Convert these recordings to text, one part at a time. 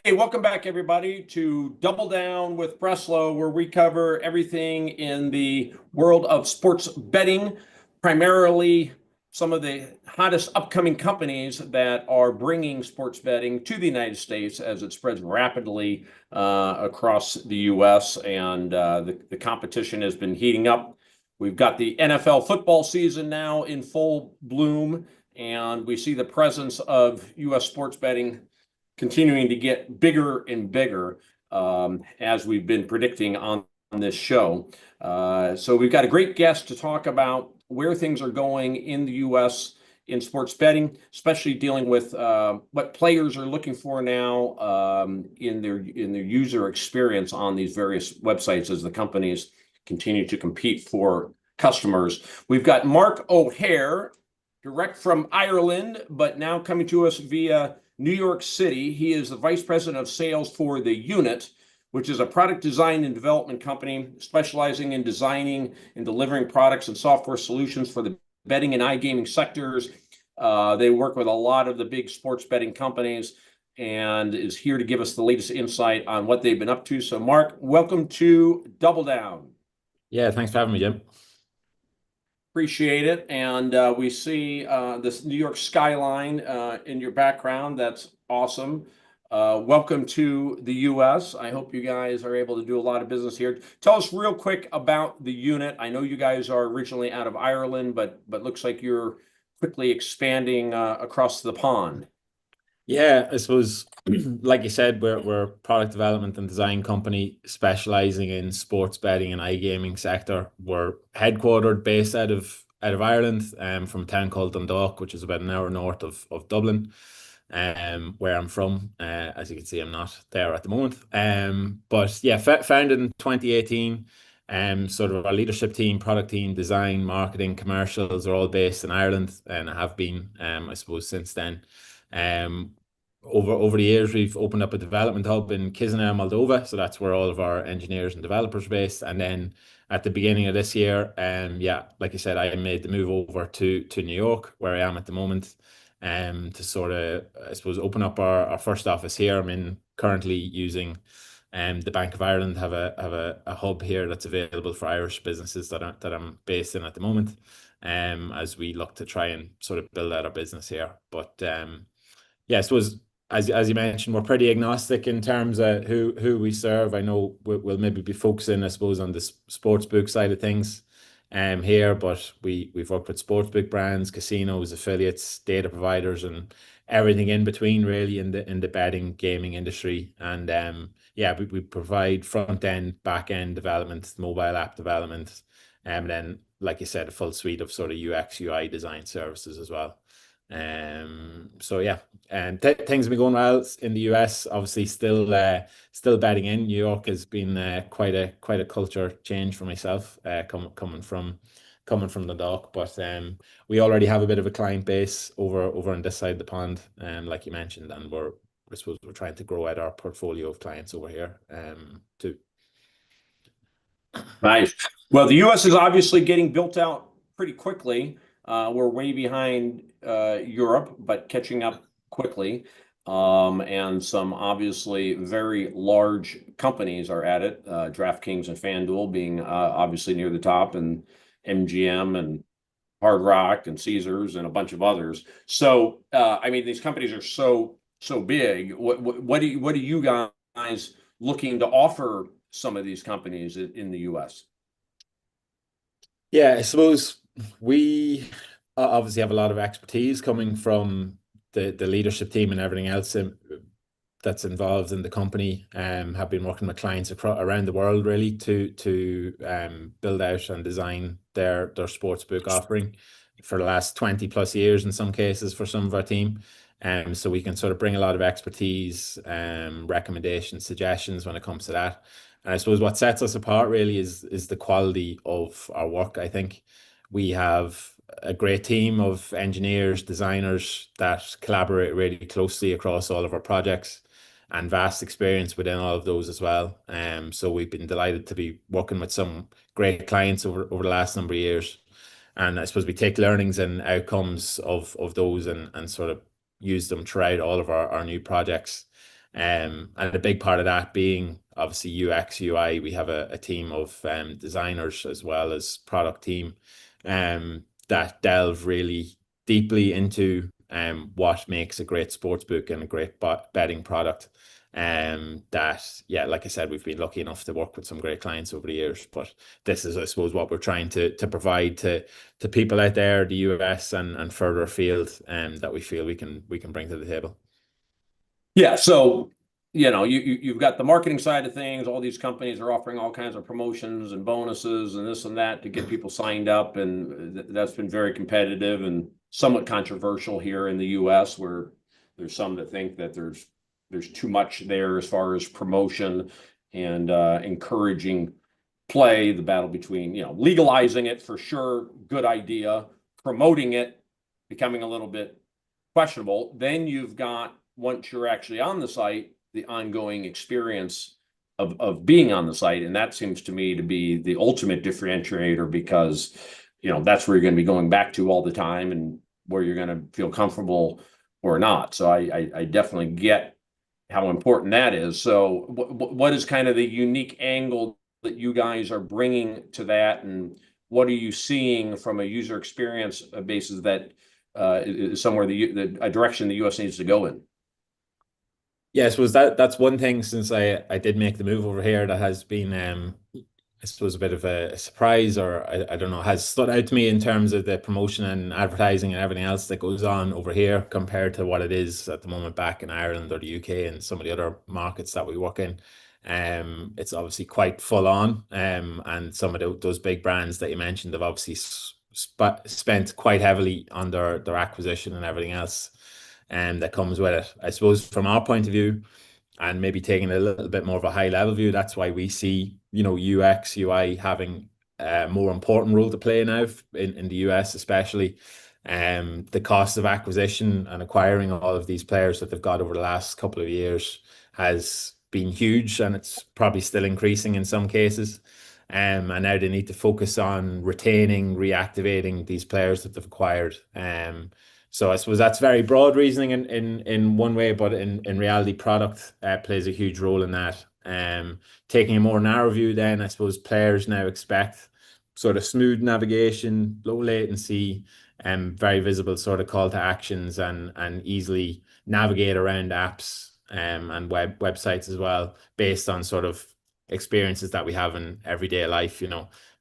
Hey, welcome back, everybody, to Double Down with Breslo, where we cover everything in the world of sports betting, primarily some of the hottest upcoming companies that are bringing sports betting to the United States as it spreads rapidly across the U.S. And the competition has been heating up. We've got the NFL football season now in full bloom, and we see the presence of U.S. sports betting continuing to get bigger and bigger as we've been predicting on this show. So we've got a great guest to talk about where things are going in the U.S. in sports betting, especially dealing with what players are looking for now in their user experience on these various websites as the companies continue to compete for customers. We've got Mark O'Hare, direct from Ireland, but now coming to us via New York City. He is the Vice President of Sales for The Unit, which is a product design and development company specializing in designing and delivering products and software solutions for the betting and iGaming sectors. They work with a lot of the big sports betting companies and is here to give us the latest insight on what they've been up to. So, Mark, welcome to Double Down. Yeah, thanks for having me, Jim. Appreciate it. And we see this New York skyline in your background. That's awesome. Welcome to the U.S. I hope you guys are able to do a lot of business here. Tell us real quick about the unit. I know you guys are originally out of Ireland, but looks like you're quickly expanding across the pond. Yeah, I suppose, like you said, we're a product development and design company specializing in sports betting and iGaming sector. We're headquartered based out of Ireland, from a town called Dundalk, which is about an hour north of Dublin, where I'm from. As you can see, I'm not there at the moment. But yeah, founded in 2018. Sort of our leadership team, product team, design, marketing, commercials are all based in Ireland and have been, I suppose, since then. Um, over the years, we've opened up a development hub in Chisinau, Moldova. So that's where all of our engineers and developers are based. And then at the beginning of this year, yeah, like I said, I made the move over to New York, where I am at the moment, to sort of, I suppose, open up our first office here. I'm in currently using the Bank of Ireland have a hub here that's available for Irish businesses that I'm based in at the moment, as we look to try and sort of build out our business here. But yeah, I suppose as you mentioned, we're pretty agnostic in terms of who we serve. I know we'll maybe be focusing, I suppose, on the sportsbook side of things here, but we've worked with sportsbook brands, casinos, affiliates, data providers, and everything in between, really, in the betting gaming industry. And yeah, we provide front end, back end development, mobile app development, and then, like you said, a full suite of sort of UX UI design services as well. So yeah, and things have been going well in the US. Obviously, still betting in New York has been quite a culture change for myself, coming from the dock. But we already have a bit of a client base over on this side of the pond, like you mentioned, and I suppose we're trying to grow out our portfolio of clients over here, too. Nice. Well, the U.S. is obviously getting built out pretty quickly. We're way behind Europe, but catching up quickly. And some obviously very large companies are at it. DraftKings and FanDuel being obviously near the top, and MGM and Hard Rock and Caesars and a bunch of others. So, I mean, these companies are so big. What are you guys looking to offer some of these companies in the U.S.? Yeah, I suppose we obviously have a lot of expertise coming from the leadership team and everything else that's involved in the company. Have been working with clients around the world, really, to build out and design their sportsbook offering for the last 20 plus years in some cases for some of our team. So we can sort of bring a lot of expertise, recommendations, suggestions when it comes to that. And I suppose what sets us apart really is the quality of our work. I think we have a great team of engineers, designers that collaborate really closely across all of our projects, and vast experience within all of those as well. So we've been delighted to be working with some great clients over the last number of years. And I suppose we take learnings and outcomes of those and sort of use them throughout all of our new projects. And a big part of that being obviously UX, UI. We have a team of designers as well as product team that delve really deeply into what makes a great sportsbook and a great betting product. That, yeah, like I said, we've been lucky enough to work with some great clients over the years, but this is, I suppose, what we're trying to provide to people out there, the US and further afield, that we feel we can bring to the table. Yeah, so you've got the marketing side of things. All these companies are offering all kinds of promotions and bonuses and this and that to get people signed up, and that's been very competitive and somewhat controversial here in the US, where there's some that think that there's too much there as far as promotion and encouraging play. The battle between legalizing it, for sure, good idea, promoting it becoming a little bit questionable. Then you've got, once you're actually on the site, the ongoing experience of being on the site. And that seems to me to be the ultimate differentiator, because that's where you're going to be going back to all the time and where you're going to feel comfortable or not. So I definitely get how important that is. So what is kind of the unique angle that you guys are bringing to that, and what are you seeing from a user experience basis that is somewhere a direction the US needs to go in? Yes, was that's one thing since I did make the move over here that has been I suppose a bit of a surprise, or I don't know, has stood out to me in terms of the promotion and advertising and everything else that goes on over here compared to what it is at the moment back in Ireland or the UK and some of the other markets that we work in. It's obviously quite full on, and some of those big brands that you mentioned have obviously spent quite heavily on their acquisition and everything else, and that comes with it. I suppose from our point of view, and maybe taking a little bit more of a high level view, that's why we see, UX, UI having a more important role to play now in the US, especially. The cost of acquisition and acquiring all of these players that they've got over the last couple of years has been huge, and it's probably still increasing in some cases. And now they need to focus on retaining, reactivating these players that they've acquired. So I suppose that's very broad reasoning in one way, but in reality, product plays a huge role in that. Taking a more narrow view, then I suppose players now expect sort of smooth navigation, low latency, and very visible sort of call to actions, and easily navigate around apps and websites as well, based on sort of experiences that we have in everyday life.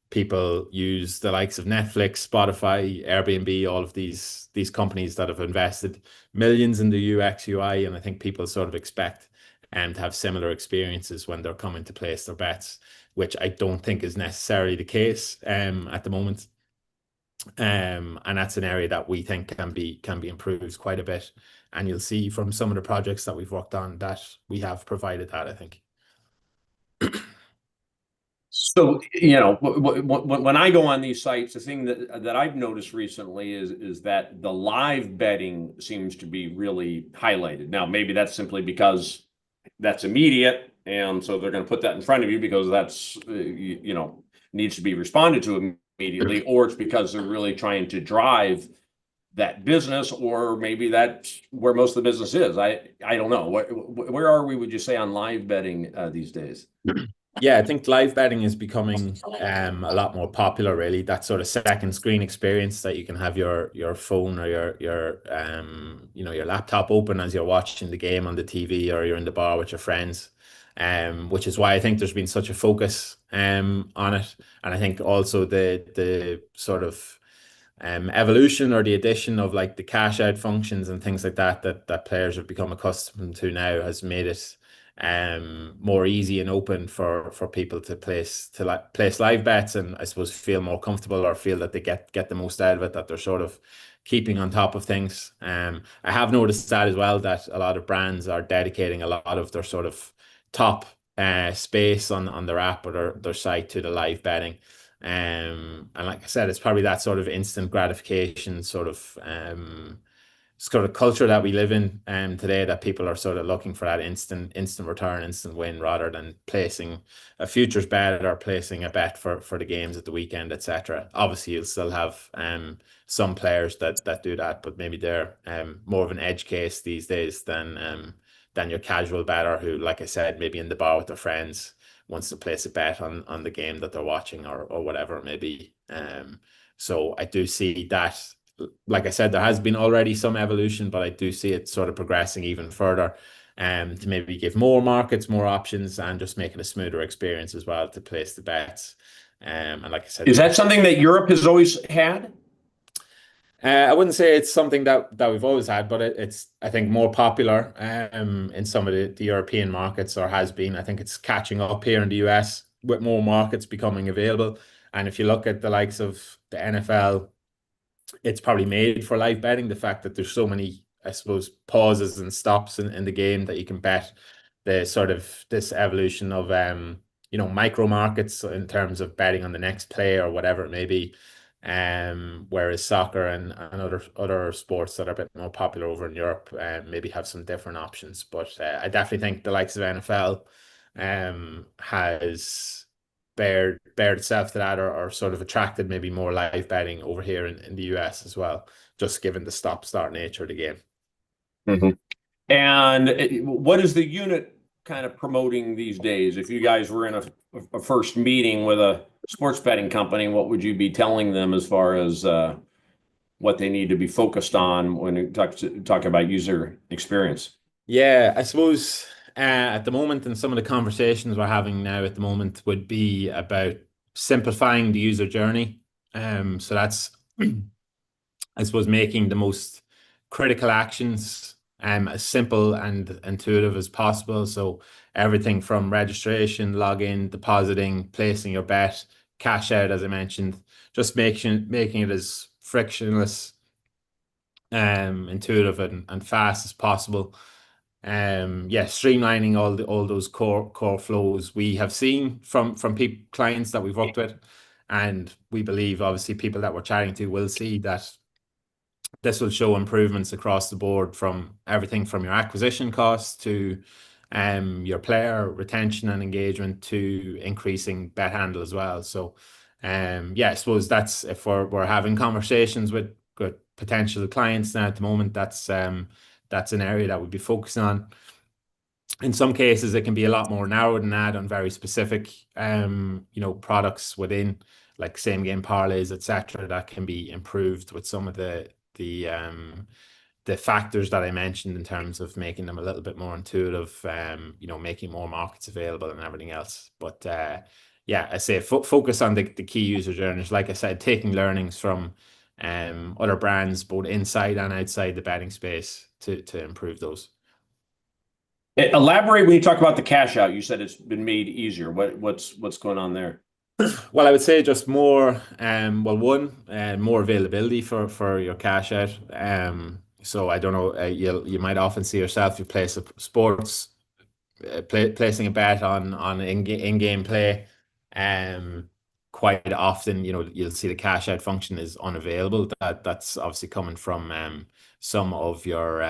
People use the likes of Netflix, Spotify, Airbnb, all of these companies that have invested millions in the UX UI, and I think people sort of expect to have similar experiences when they're coming to place their bets, which I don't think is necessarily the case at the moment. And that's an area that we think can be improved quite a bit. And you'll see from some of the projects that we've worked on that we have provided that, I think. So, when I go on these sites, the thing that I've noticed recently is that the live betting seems to be really highlighted. Now, maybe that's simply because that's immediate, and so they're going to put that in front of you because that's needs to be responded to immediately, or it's because they're really trying to drive that business, or maybe that's where most of the business is. I don't know. Where are we, would you say, on live betting these days? Yeah, I think live betting is becoming a lot more popular, really. That sort of second screen experience that you can have your phone or your laptop open as you're watching the game on the TV, or you're in the bar with your friends. Which is why I think there's been such a focus on it. And I think also the sort of evolution or the addition of like the cash out functions and things like that players have become accustomed to now has made it more easy and open for people to place live bets, and I suppose feel more comfortable, or feel that they get the most out of it, that they're sort of keeping on top of things. I have noticed that as well, that a lot of brands are dedicating a lot of their sort of top space on their app or their site to the live betting. And like I said, it's probably that sort of instant gratification sort of culture that we live in today, that people are sort of looking for that instant return, instant win, rather than placing a futures bet or placing a bet for the games at the weekend, etc. Obviously, you'll still have some players that do that, but maybe they're more of an edge case these days than your casual bettor who, like I said, maybe in the bar with their friends wants to place a bet on the game that they're watching or whatever it may be. So I do see that, like I said, there has been already some evolution, but I do see it sort of progressing even further, to maybe give more markets more options and just make it a smoother experience as well to place the bets. And like I said, Is that something that Europe has always had? I wouldn't say it's something that we've always had, but it's I think more popular in some of the European markets, or has been. I think it's catching up here in the US with more markets becoming available. And if you look at the likes of the NFL, it's probably made for live betting. The fact that there's so many, I suppose, pauses and stops in the game that you can bet, the sort of this evolution of micro markets in terms of betting on the next play or whatever it may be. Whereas soccer and other sports that are a bit more popular over in Europe maybe have some different options. But I definitely think the likes of NFL has bared itself to that, or sort of attracted maybe more live betting over here in the US as well, just given the stop-start nature of the game. Mhm. And what is the unit kind of promoting these days? If you guys were in a first meeting with a sports betting company, what would you be telling them as far as what they need to be focused on when you talk about user experience? Yeah, I suppose at the moment, and some of the conversations we're having now at the moment would be about simplifying the user journey. So that's, I suppose, making the most critical actions as simple and intuitive as possible. So everything from registration, login, depositing, placing your bet, cash out, as I mentioned, just making it as frictionless, intuitive and fast as possible. Yeah, streamlining all those core flows we have seen from people clients that we've worked with, and we believe obviously people that we're chatting to will see that this will show improvements across the board, from everything from your acquisition costs to your player retention and engagement to increasing bet handle as well. So yeah, I suppose that's, if we're having conversations with potential clients now at the moment, that's an area that we'd be focusing on. In some cases, it can be a lot more narrow than that on very specific, products within, like same game parlays, etc., that can be improved with some of the factors that I mentioned in terms of making them a little bit more intuitive, making more markets available and everything else. But yeah, I say focus on the key user journeys. Like I said, taking learnings from other brands, both inside and outside the betting space, to improve those. Elaborate when you talk about the cash out. You said it's been made easier. What's going on there? Well, I would say just more, more availability for your cash out. So I don't know, you might often see yourself, you place a sports, placing a bet on in-game play. Um, Quite often, you'll see the cash out function is unavailable. That's obviously coming from some of your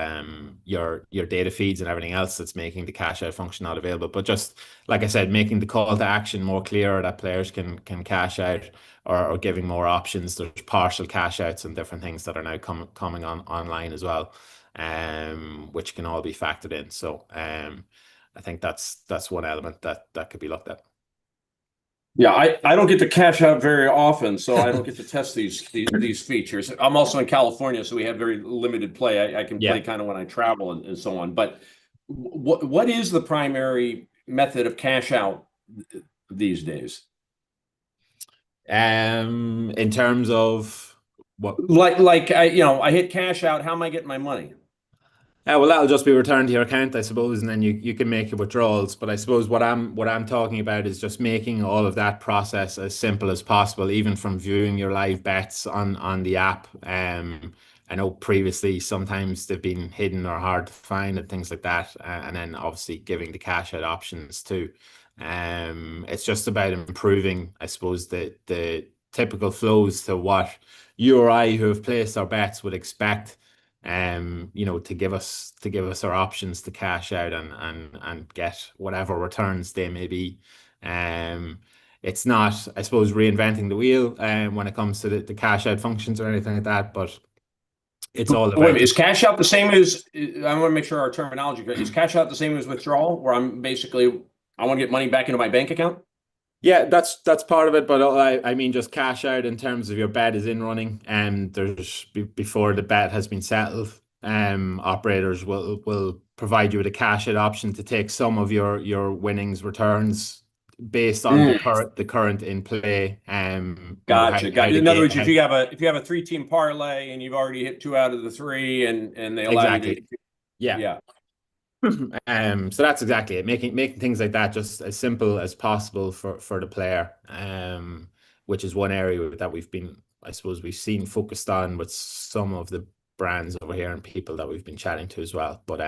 data feeds and everything else that's making the cash out function not available. But just like I said, making the call to action more clear that players can cash out, or giving more options. There's partial cash outs and different things that are now coming online as well, which can all be factored in. So I think that's one element that could be looked at. Yeah, I don't get to cash out very often, so I don't get to test these features. I'm also in California, so we have very limited play. I can play Yeah. kind of when I travel and so on. But what is the primary method of cash out these days? In terms of what? Like I hit cash out. How am I getting my money? Well, that'll just be returned to your account, I suppose, and then you can make your withdrawals. But I suppose what I'm talking about is just making all of that process as simple as possible, even from viewing your live bets on the app. I know previously sometimes they've been hidden or hard to find and things like that, and then obviously giving the cash out options too. It's just about improving, I suppose, the typical flows to what you or I who have placed our bets would expect, to give us our options to cash out and get whatever returns they may be. It's not, I suppose, reinventing the wheel when it comes to the cash out functions or anything like that, but It's all Wait a about minute, the is cash out the same as, I want to make sure our terminology, is cash out the same as withdrawal, where I'm basically, I want to get money back into my bank account? Yeah, that's part of it, but I mean just cash out in terms of your bet is in running, and there's before the bet has been settled, operators will provide you with a cash out option to take some of your winnings returns based on Mm, the current in play, gotcha. how the In other game words, if you have a 3-team parlay and you've already hit 2 out of the 3 and they allow you to, exactly. Yeah. yeah. So that's exactly it. Making things like that just as simple as possible for the player. Which is one area that I suppose we've seen focused on with some of the brands over here and people that we've been chatting to as well. But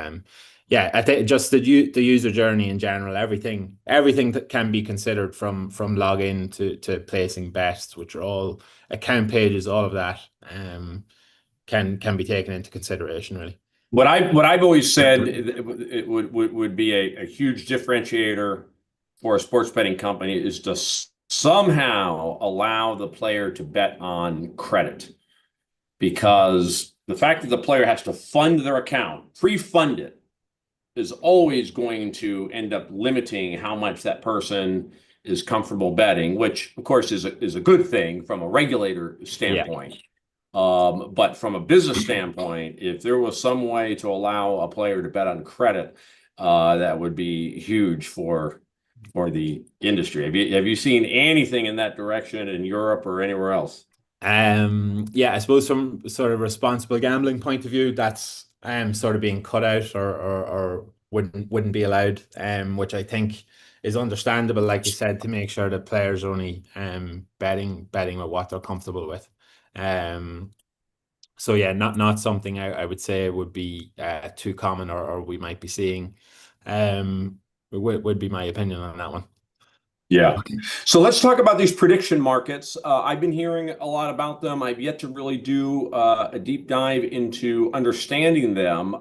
yeah, I think just the user journey in general, everything that can be considered from login to placing bets, which are all account pages, all of that, can be taken into consideration really. What I've always said it would be a huge differentiator for a sports betting company is to somehow allow the player to bet on credit, because the fact that the player has to fund their account, pre-fund it, is always going to end up limiting how much that person is comfortable betting, which of course is a good thing from a regulator Yeah. standpoint. But from a business standpoint, if there was some way to allow a player to bet on credit, that would be huge for the industry. Have you seen anything in that direction in Europe or anywhere else? Yeah, I suppose from sort of responsible gambling point of view, that's sort of being cut out or wouldn't be allowed, which I think is understandable, like you said, to make sure that players are only betting with what they're comfortable with. Um, so yeah, not something I would say would be too common or we might be seeing. Would be my opinion on that one. Yeah. So let's talk about these prediction markets. I've been hearing a lot about them. I've yet to really do a deep dive into understanding them.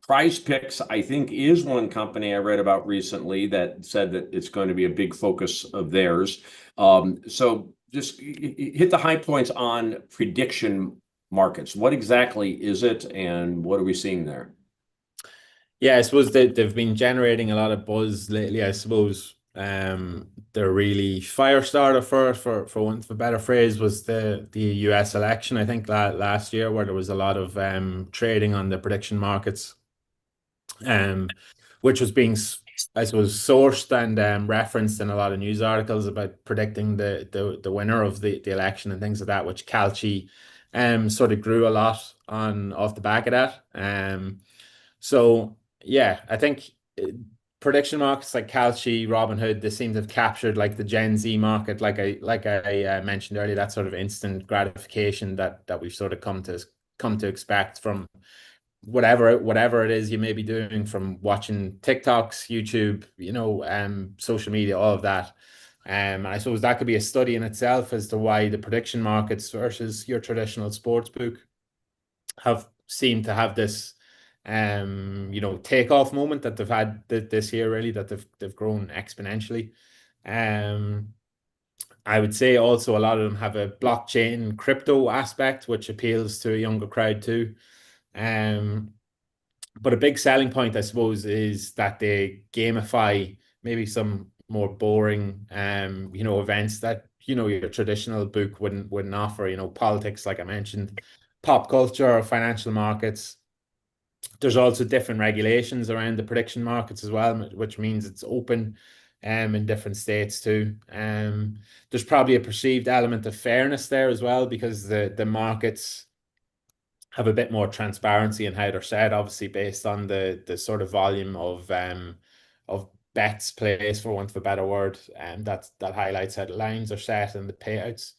Prize Picks, I think, is one company I read about recently that said that it's going to be a big focus of theirs. So just hit the high points on prediction markets. What exactly is it, and what are we seeing there? Yeah, I suppose they've been generating a lot of buzz lately. I suppose they're really fire starter for want of a better phrase was the US election. I think last year where there was a lot of trading on the prediction markets, um, which was being I suppose sourced and referenced in a lot of news articles about predicting the winner of the election and things like that, which Calci sort of grew a lot on off the back of that. So yeah, I think prediction markets like Kalshi, Robinhood, they seem to have captured like the Gen Z market, like I mentioned earlier, that sort of instant gratification that we've sort of come to expect from whatever it is you may be doing, from watching TikToks, YouTube, social media, all of that. I suppose that could be a study in itself as to why the prediction markets versus your traditional sports book have seemed to have this takeoff moment that they've had this year, really, that they've grown exponentially. um I would say also a lot of them have a blockchain crypto aspect which appeals to a younger crowd too. um but a big selling point, I suppose, is that they gamify maybe some more boring events that your traditional book wouldn't offer. Politics, like I mentioned, pop culture, financial markets. There's also different regulations around the prediction markets as well, which means it's open in different states too. There's probably a perceived element of fairness there as well because the markets have a bit more transparency in how they're set, obviously based on the sort of volume of bets placed, for want of a better word, and that highlights how the lines are set and the payouts.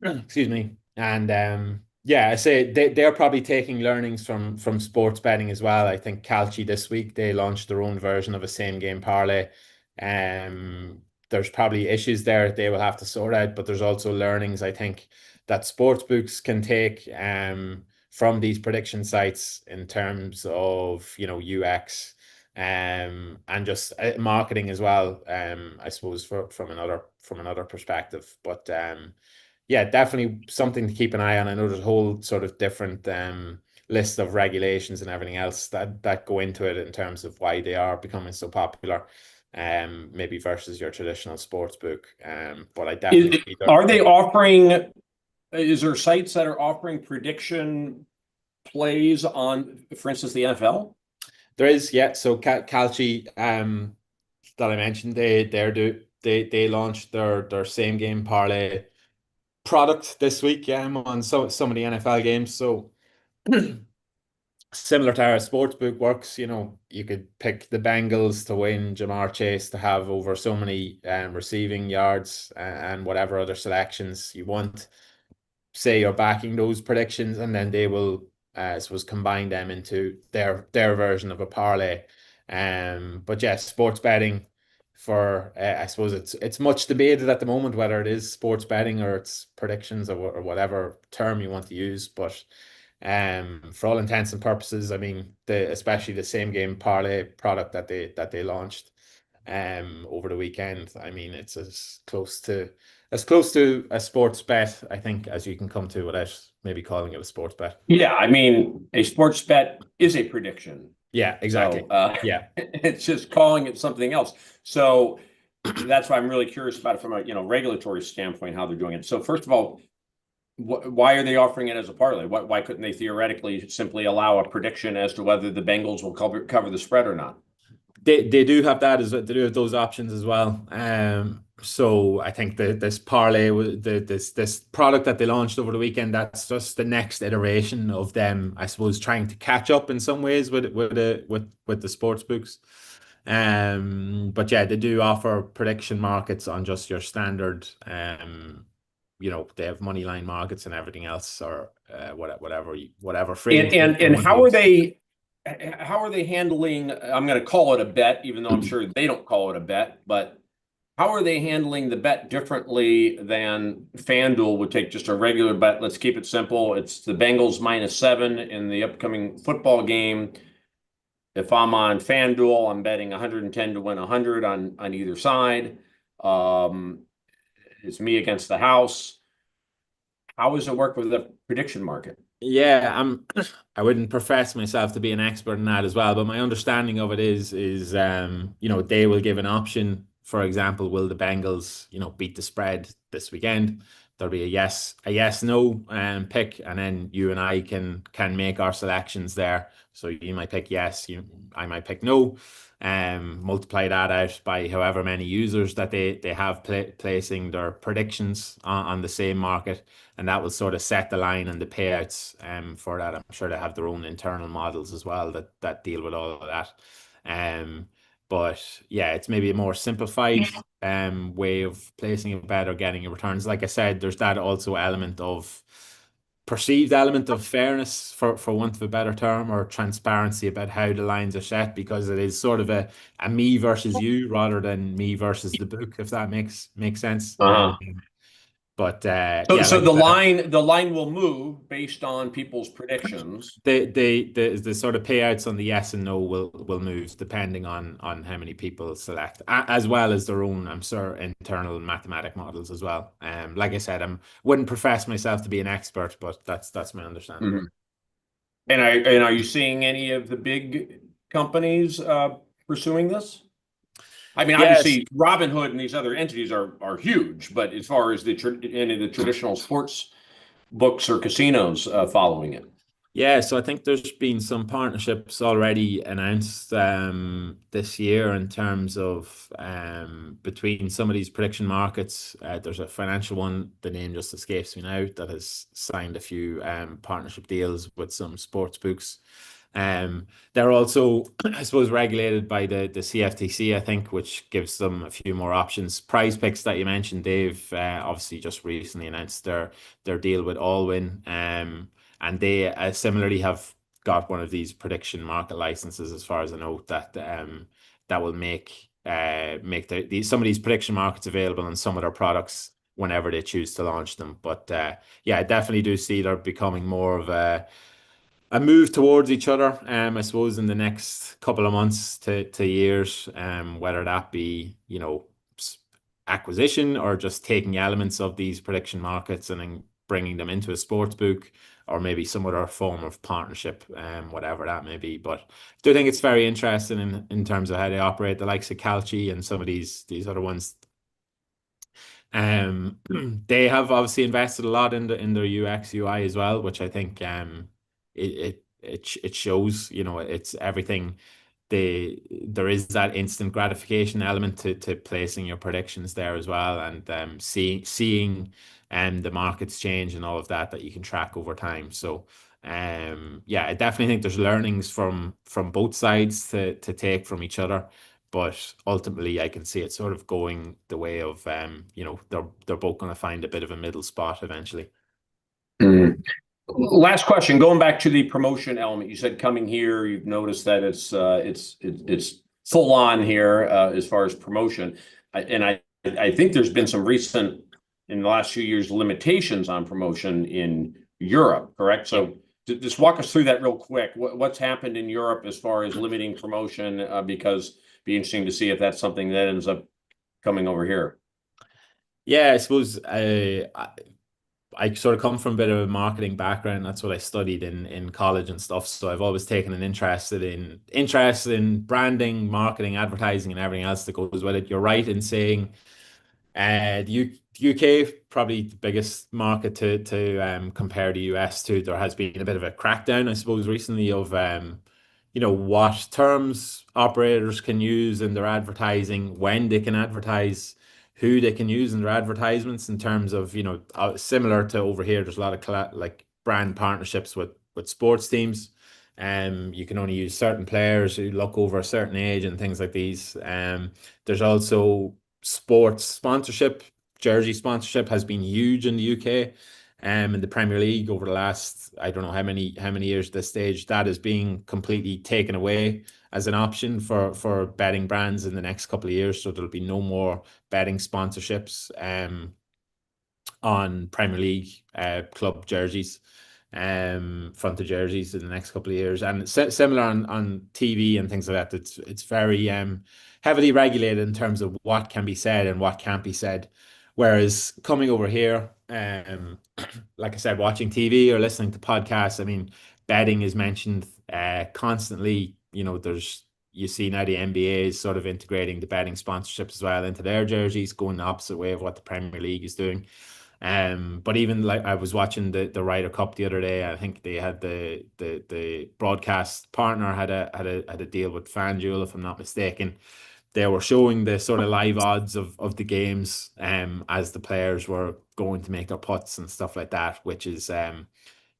Excuse me. And yeah, I say they're probably taking learnings from sports betting as well. I think Calci this week they launched their own version of a same game parlay. There's probably issues there they will have to sort out, but there's also learnings I think that sports books can take from these prediction sites in terms of UX and just marketing as well. I suppose from another perspective, but yeah, definitely something to keep an eye on. I know there's a whole sort of different list of regulations and everything else that go into it in terms of why they are becoming so popular, maybe versus your traditional sports book. But I definitely see Are they offering, is there sites that are offering prediction plays on, for instance, the NFL? there is, yeah. So Calci, that I mentioned, they launched their same game parlay product this week, on some of the NFL games. So similar to how a sportsbook works, you could pick the Bengals to win, Jamar Chase to have over so many receiving yards, and whatever other selections you want. Say you're backing those predictions, and then they will, I suppose, combine them into their version of a parlay. But yes, sports betting for, I suppose it's much debated at the moment whether it is sports betting or it's predictions, or whatever term you want to use. But for all intents and purposes, I mean, especially the same game parlay product that they launched over the weekend. I mean, it's as close to a sports bet, I think, as you can come to without maybe calling it a sports bet. Yeah, I mean, a sports bet is a prediction. Yeah, exactly. So Yeah. it's just calling it something else. So that's why I'm really curious about it from a regulatory standpoint, how they're doing it. So first of all, why are they offering it as a parlay? Why couldn't they theoretically simply allow a prediction as to whether the Bengals will cover the spread or not? They do have that, as they do have those options as well. So I think this parlay, this product that they launched over the weekend, that's just the next iteration of them, I suppose, trying to catch up in some ways with the sports books. But yeah, they do offer prediction markets on just your standard. They have money line markets and everything else, or whatever And phrase and you and want to how are use. they handling? I'm going to call it a bet, even though I'm sure they don't call it a bet. But how are they handling the bet differently than FanDuel would take just a regular bet? Let's keep it simple. It's the Bengals -7 in the upcoming football game. If I'm on FanDuel, I'm betting 110 to win 100 on either side. Um, it's me against the house. How does it work with the prediction market? Yeah, I wouldn't profess myself to be an expert in that as well, but my understanding of it is they will give an option. For example, will the Bengals, beat the spread this weekend? There'll be a yes, no pick, and then you and I can make our selections there. So you might pick yes, I might pick no. Multiply that out by however many users that they have placing their predictions on the same market, and that will sort of set the line and the payouts for that. I'm sure they have their own internal models as well that deal with all of that. But yeah, it's maybe a more simplified way of placing a bet or getting your returns. Like I said, there's that also element of perceived element of fairness, for want of a better term, or transparency about how the lines are set, because it is sort of a me versus you rather than me versus the book, if that makes sense. Uh-huh. But So, yeah, so like the I said, line will move based on people's predictions. the sort of payouts on the yes and no will move depending on how many people select, as well as their own, I'm sure, internal mathematic models as well. Like I said, wouldn't profess myself to be an expert, but that's my understanding. Mhm. And are you seeing any of the big companies pursuing this? I mean, Yes. obviously, Robinhood and these other entities are huge, but as far as any of the traditional sports books or casinos following it. Yeah, so I think there's been some partnerships already announced this year in terms of between some of these prediction markets. There's a financial one, the name just escapes me now, that has signed a few partnership deals with some sports books. They're also, I suppose, regulated by the CFTC, I think, which gives them a few more options. Prize Picks that you mentioned, they've obviously just recently announced their deal with Allwyn. And they similarly have got one of these prediction market licenses, as far as I know, that will make some of these prediction markets available on some of their products whenever they choose to launch them. But yeah, I definitely do see they're becoming more of a move towards each other. I suppose in the next couple of months to years, whether that be acquisition or just taking elements of these prediction markets and then bringing them into a sports book or maybe some other form of partnership, whatever that may be. But I do think it's very interesting in terms of how they operate, the likes of Calci and some of these other ones. They have obviously invested a lot in their UX UI as well, which I think it shows, it's everything. There is that instant gratification element to placing your predictions there as well, and seeing the markets change and all of that you can track over time. So yeah, I definitely think there's learnings from both sides to take from each other. But ultimately, I can see it sort of going the way of, they're both going to find a bit of a middle spot eventually. Mm. Last question, going back to the promotion element. You said coming here, you've noticed that it's full on here as far as promotion, and I think there's been some recent in the last few years limitations on promotion in Europe, correct? So just walk us through that real quick. What's happened in Europe as far as limiting promotion? Because it'd be interesting to see if that's something that ends up coming over here. Yeah, I suppose I sort of come from a bit of a marketing background. That's what I studied in college and stuff. So I've always taken an interest in branding, marketing, advertising, and everything else that goes with it. You're right in saying the UK probably the biggest market to compare the US to. There has been a bit of a crackdown, I suppose, recently of what terms operators can use in their advertising, when they can advertise, who they can use in their advertisements in terms of, similar to over here, there's a lot of like brand partnerships with sports teams. You can only use certain players who look over a certain age and things like these. There's also sports sponsorship. Jersey sponsorship has been huge in the UK. In the Premier League over the last, I don't know how many years at this stage, that is being completely taken away as an option for betting brands in the next couple of years. So there'll be no more betting sponsorships on Premier League club jerseys, front of jerseys in the next couple of years, and similar on TV and things like that. It's very heavily regulated in terms of what can be said and what can't be said. Whereas coming over here, like I said, watching TV or listening to podcasts, I mean, betting is mentioned constantly. You see now the NBA is sort of integrating the betting sponsorships as well into their jerseys, going the opposite way of what the Premier League is doing. But even like I was watching the Ryder Cup the other day, I think they had the broadcast partner had a deal with FanDuel, if I'm not mistaken. They were showing the sort of live odds of the games as the players were going to make their putts and stuff like that, which is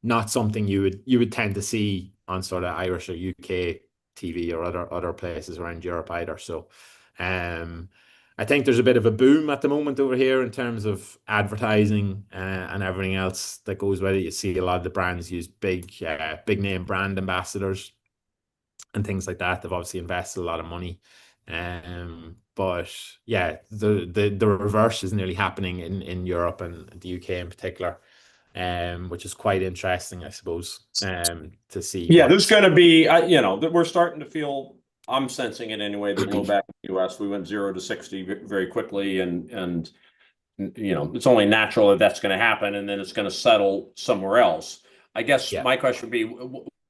not something you would tend to see on sort of Irish or UK TV or other places around Europe either. So I think there's a bit of a boom at the moment over here in terms of advertising and everything else that goes with it. You see a lot of the brands use big name brand ambassadors and things like that. They've obviously invested a lot of money. But yeah, the reverse is nearly happening in Europe and the UK in particular, which is quite interesting, I suppose, to see. Yeah, there's going to be, that we're starting to feel. I'm sensing it anyway. The blowback in the U.S. We went 0 to 60 very quickly, and it's only natural that that's going to happen, and then it's going to settle somewhere else. I guess my question would be,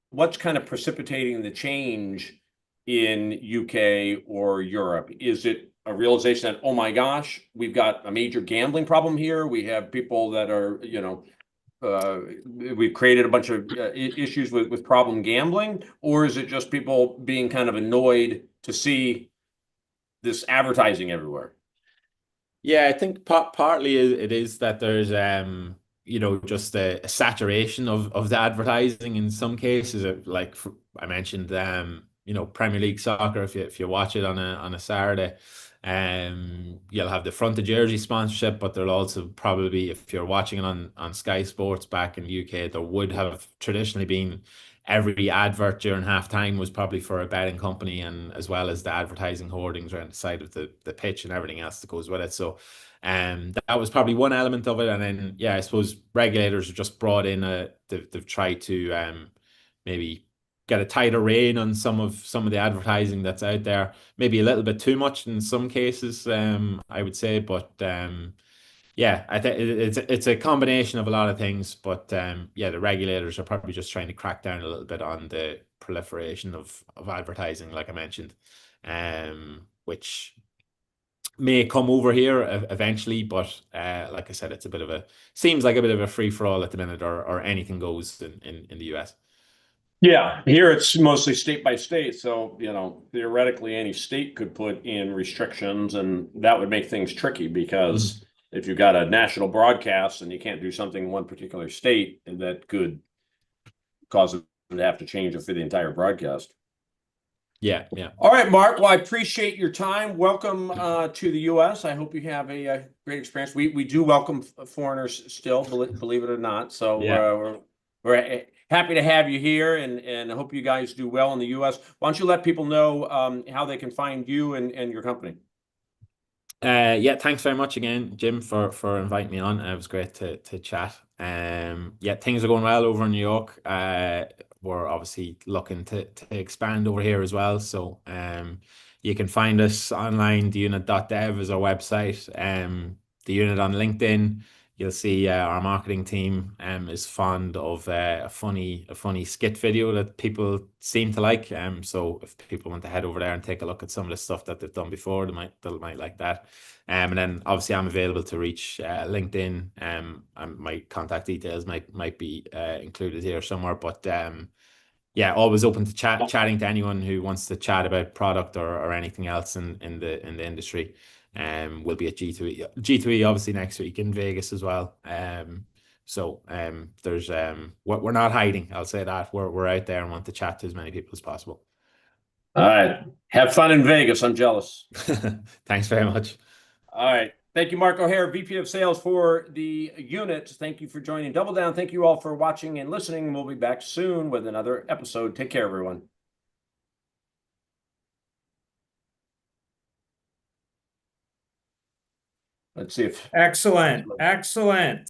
what's kind of precipitating the change in UK or Europe? Is it a realization that, oh my gosh, we've got a major gambling problem here? We have people that are, we've created a bunch of issues with problem gambling, or is it just people being kind of annoyed to see this advertising everywhere? Yeah, I think partly it is that there's just a saturation of the advertising in some cases. Like I mentioned, Premier League soccer. If you watch it on a Saturday, you'll have the front of jersey sponsorship, but there'll also probably be, if you're watching it on Sky Sports back in the UK, there would have traditionally been every advert during halftime was probably for a betting company, and as well as the advertising hoardings around the side of the pitch and everything else that goes with it. So that was probably one element of it. And then I suppose regulators have just brought in they've tried to maybe get a tighter rein on some of the advertising that's out there. Maybe a little bit too much in some cases, I would say, but yeah, I think it's a combination of a lot of things, but yeah, the regulators are probably just trying to crack down a little bit on the proliferation of advertising, like I mentioned, which may come over here eventually, but like I said, it's seems like a bit of a free for all at the minute, or anything goes in the US. Yeah, here it's mostly state by state. So, theoretically, any state could put in restrictions, and that would make things tricky because if you've got a national broadcast and you can't do something in one particular state, and that could cause them to have to change it for the entire broadcast. Yeah, yeah. All right, Mark. Well, I appreciate your time. Welcome to the U.S. I hope you have a great experience. We do welcome foreigners still, believe it or not. So Yeah. we're happy to have you here, and I hope you guys do well in the U.S. Why don't you let people know how they can find you and your company? Yeah, thanks very much again, Jim, for inviting me on. It was great to chat. Yeah, things are going well over in New York. We're obviously looking to expand over here as well. So you can find us online. theunit.dev is our website. The Unit on LinkedIn. You'll see our marketing team is fond of a funny skit video that people seem to like. So if people want to head over there and take a look at some of the stuff that they've done before, they might like that. And then obviously I'm available to reach LinkedIn. And my contact details might be included here somewhere. But yeah, always open to chatting to anyone who wants to chat about product or anything else in the industry. We'll be at G2E obviously next week in Vegas as well. So there's we're not hiding, I'll say that. We're out there and want to chat to as many people as possible. All right. Have fun in Vegas. I'm jealous. Thanks very much. All right. Thank you, Mark O'Hare, VP of Sales for the Unit. Thank you for joining Double Down. Thank you all for watching and listening. We'll be back soon with another episode. Take care, everyone. Let's see if... Excellent. Excellent.